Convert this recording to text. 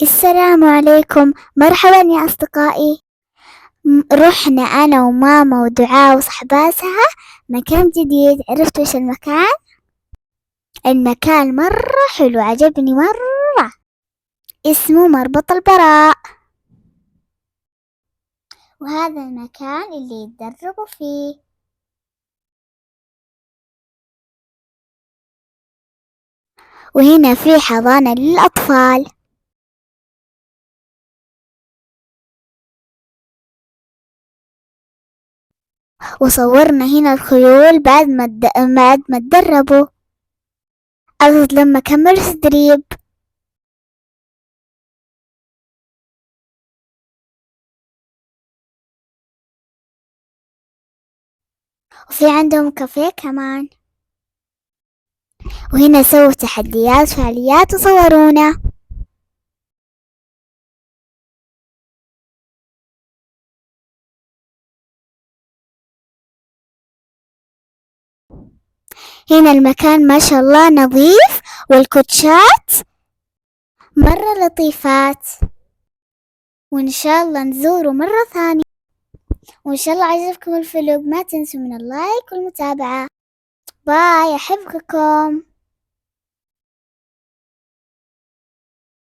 السلام عليكم، مرحبا يا أصدقائي. رحنا أنا وماما ودعاء وصحباتها مكان جديد. عرفتوا إيش المكان؟ المكان مرة حلو، عجبني مرة. اسمه مربط البراء، وهذا المكان اللي يتدربوا فيه. وهنا في حضانة للأطفال. وصورنا هنا الخيول بعد ما تدربوا، قصد لما كملوا التدريب. وفي عندهم كافيه كمان. وهنا سووا تحديات وفعاليات وصورونا. هنا المكان ما شاء الله نظيف، والكوتشات مرة لطيفات. وإن شاء الله نزوره مرة ثانية. وإن شاء الله عجبكم الفيلم، ما تنسوا من اللايك والمتابعة. باي، أحبكم.